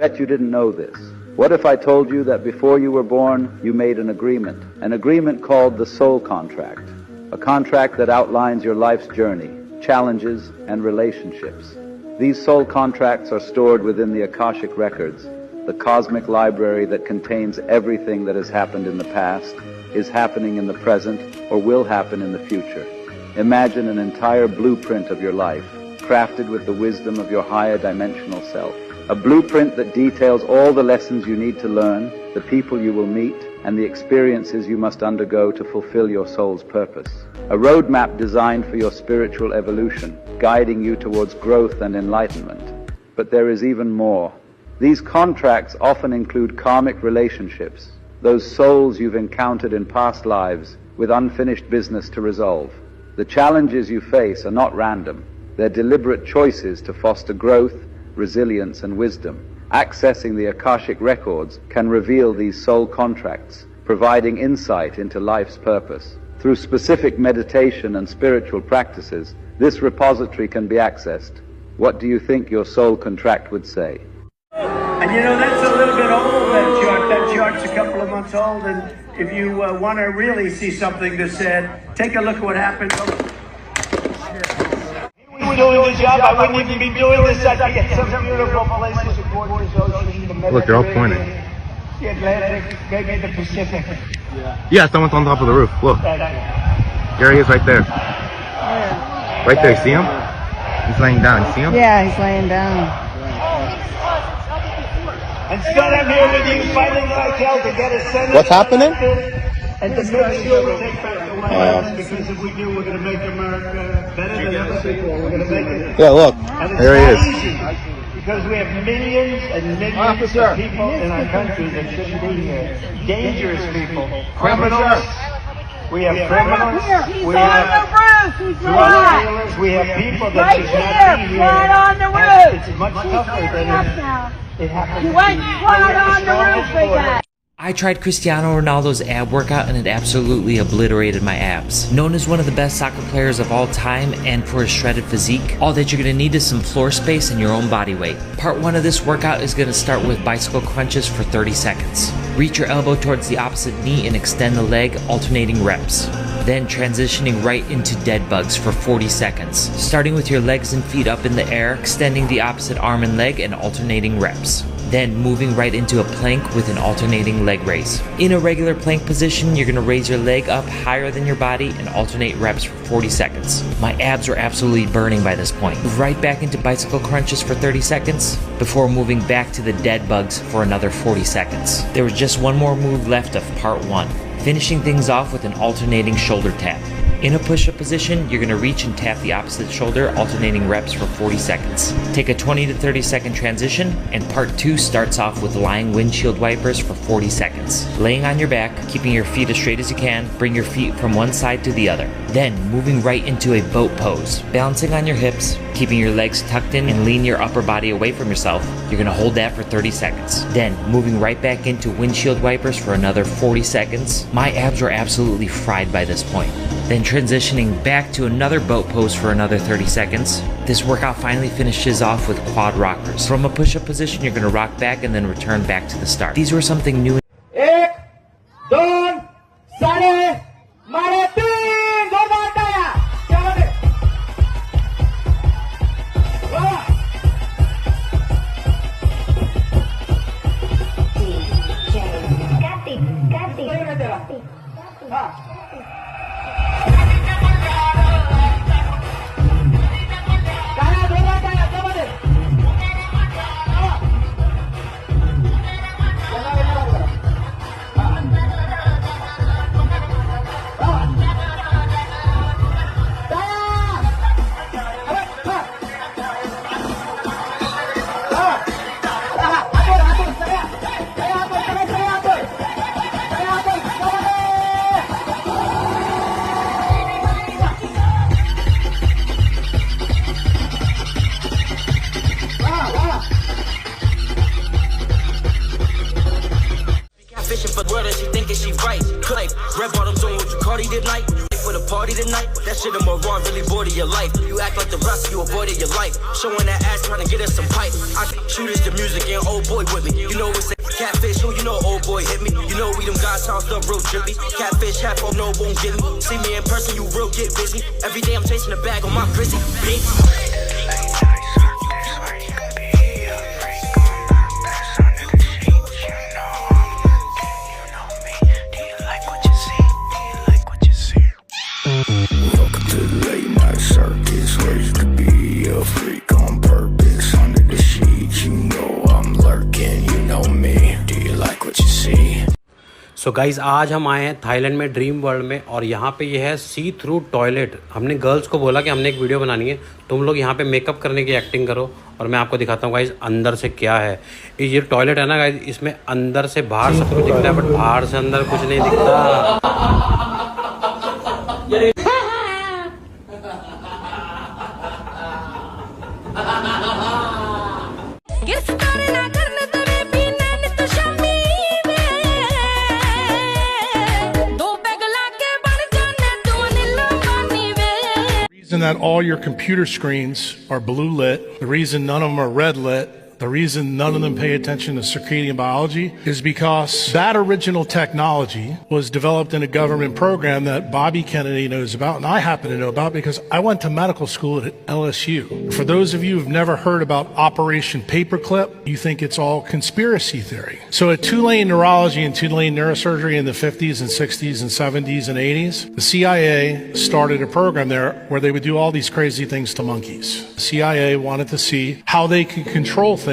Bet you didn't know this. What if I told you that before you were born, you made an agreement called the soul contract, a contract that outlines your life's journey, challenges, and relationships. These soul contracts are stored within the Akashic Records, the cosmic library that contains everything that has happened in the past, is happening in the present, or will happen in the future. Imagine an entire blueprint of your life, crafted with the wisdom of your higher dimensional self. A blueprint that details all the lessons you need to learn, the people you will meet, and the experiences you must undergo to fulfill your soul's purpose. A roadmap designed for your spiritual evolution, guiding you towards growth and enlightenment. But there is even more. These contracts often include karmic relationships, those souls you've encountered in past lives with unfinished business to resolve. The challenges you face are not random. They're deliberate choices to foster growth, resilience, and wisdom. Accessing the Akashic Records can reveal these soul contracts, providing insight into life's purpose. Through specific meditation and spiritual practices, this repository can be accessed. What do you think your soul contract would say? And you know, that's a little bit old, that chart. That chart's a couple of months old, and if you want to really see something that said, take a look at what happened. We're doing this job, I wouldn't even be doing this. I'd get some beautiful places, the gorgeous ocean, the Mediterranean. Look, they're all pointing. The Atlantic, maybe the Pacific. Yeah, someone's on top of the roof. Look. There he is right there. Right there, see him? He's laying down, see him? Yeah, he's laying down. And Scott, I'm here with you, fighting like hell to get a Senate. What's happening? And to make sure we take back the White House, because if we do, we're going to make America better than other people. We're going to make it. Yeah, look. There he is. Easy, because we have millions and millions of people in our country that shouldn't be here. Dangerous people. Criminals. We have criminals. We have drug dealers. We have people that should not be here. Right on the roof. It's much tougher than it happens. You went right on the roof, big guy. I tried Cristiano Ronaldo's ab workout and it absolutely obliterated my abs. Known as one of the best soccer players of all time and for his shredded physique, all that you're going to need is some floor space and your own body weight. Part 1 of this workout is going to start with bicycle crunches for 30 seconds. Reach your elbow towards the opposite knee and extend the leg, alternating reps. Then transitioning right into dead bugs for 40 seconds. Starting with your legs and feet up in the air, extending the opposite arm and leg and alternating reps. Then moving right into a plank with an alternating leg raise. In a regular plank position, you're gonna raise your leg up higher than your body and alternate reps for 40 seconds. My abs were absolutely burning by this point. Right back into bicycle crunches for 30 seconds before moving back to the dead bugs for another 40 seconds. There was just one more move left of part 1. Finishing things off with an alternating shoulder tap. In a push-up position, you're going to reach and tap the opposite shoulder, alternating reps for 40 seconds. Take a 20 to 30 second transition, and part 2 starts off with lying windshield wipers for 40 seconds. Laying on your back, keeping your feet as straight as you can, bring your feet from one side to the other. Then, moving right into a boat pose. Balancing on your hips, keeping your legs tucked in and lean your upper body away from yourself. You're going to hold that for 30 seconds. Then, moving right back into windshield wipers for another 40 seconds. My abs were absolutely fried by this point. Then transitioning back to another boat pose for another 30 seconds. This workout finally finishes off with quad rockers. From a push-up position, you're going to rock back and then return back to the start. These were something new. Fishing for the world and she thinking she right. Click, red bottoms on what you Cardi did like. For the party tonight? That shit in Moran really bored of your life. You act like the rest, you avoided your life. Showing that ass, trying to get us some pipe. I shoot the music and old boy with me. You know it's a catfish, who you know old boy hit me. You know we them guys sound the real drippy. Catfish, half of no won't get me. See me in person, you real get busy. Every day I'm chasing a bag on my grizzly, bitch. Welcome to the late night circus, where you could be a freak on purpose. Under the sheets, you know I'm lurking, you know me. Do you like what you see? So guys आज हम आए हैं Thailand में dream world में और यहाँ पे ये है सी थ्रू टॉयलेट। हमने गर्ल्स को बोला कि हमने एक वीडियो बनानी है, तुम लोग यहाँ पे मेकअप करने की एक्टिंग करो और मैं आपको दिखाता हूँ गाइज़ अंदर से क्या है। ये टॉयलेट है ना गाइज़, इसमें अंदर से बाहर सब कुछ दिखता है बट बाहर से अंदर कुछ नहीं दिखता। That all your computer screens are blue lit, the reason none of them are red lit, the reason none of them pay attention to circadian biology is because that original technology was developed in a government program that Bobby Kennedy knows about and I happen to know about because I went to medical school at LSU. For those of you who've never heard about Operation Paperclip, you think it's all conspiracy theory. So at Tulane Neurology and Tulane Neurosurgery in the 50s and 60s and 70s and 80s, the CIA started a program there where they would do all these crazy things to monkeys. The CIA wanted to see how they could control things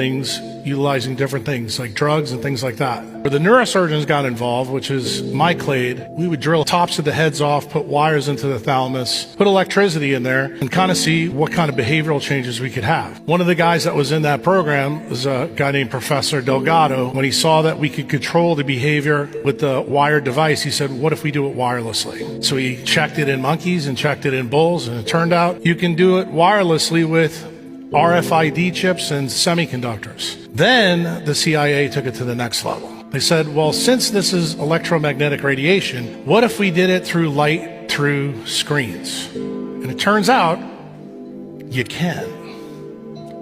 utilizing different things like drugs and things like that. Where the neurosurgeons got involved, which is my clade, we would drill tops of the heads off, put wires into the thalamus, put electricity in there, and kind of see what kind of behavioral changes we could have. One of the guys that was in that program was a guy named Professor Delgado. When he saw that we could control the behavior with the wired device, he said, what if we do it wirelessly? So he checked it in monkeys and checked it in bulls, and it turned out you can do it wirelessly with RFID chips and semiconductors. Then the CIA took it to the next level. They said, well, since this is electromagnetic radiation, what if we did it through light through screens? And it turns out you can.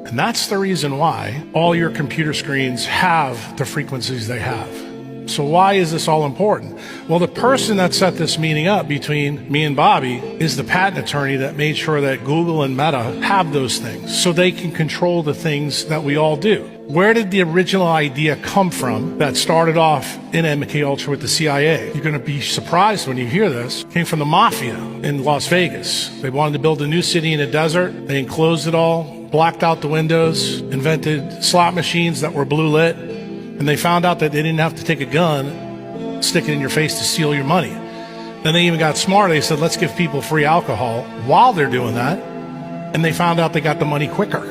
And that's the reason why all your computer screens have the frequencies they have. So why is this all important? Well, the person that set this meeting up between me and Bobby is the patent attorney that made sure that Google and Meta have those things so they can control the things that we all do. Where did the original idea come from that started off in MKUltra with the CIA? You're going to be surprised when you hear this. It came from the mafia in Las Vegas. They wanted to build a new city in a desert. They enclosed it all, blacked out the windows, invented slot machines that were blue lit. And they found out that they didn't have to take a gun, stick it in your face to steal your money. Then they even got smart. They said, let's give people free alcohol while they're doing that. And they found out they got the money quicker.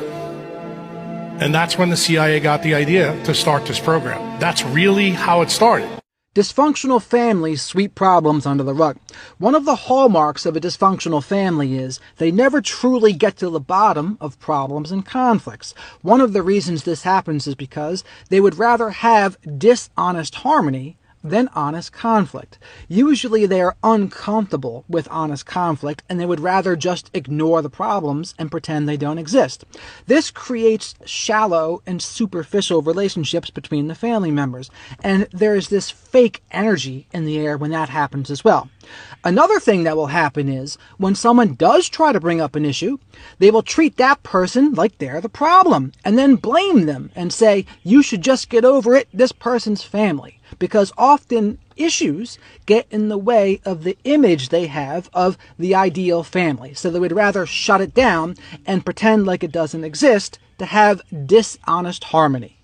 And that's when the CIA got the idea to start this program. That's really how it started. Dysfunctional families sweep problems under the rug. One of the hallmarks of a dysfunctional family is they never truly get to the bottom of problems and conflicts. One of the reasons this happens is because they would rather have dishonest harmony than honest conflict. Usually they are uncomfortable with honest conflict and they would rather just ignore the problems and pretend they don't exist. This creates shallow and superficial relationships between the family members, and there is this fake energy in the air when that happens as well. Another thing that will happen is when someone does try to bring up an issue, they will treat that person like they're the problem and then blame them and say, you should just get over it, this person's family. Because often issues get in the way of the image they have of the ideal family. So they would rather shut it down and pretend like it doesn't exist to have dishonest harmony.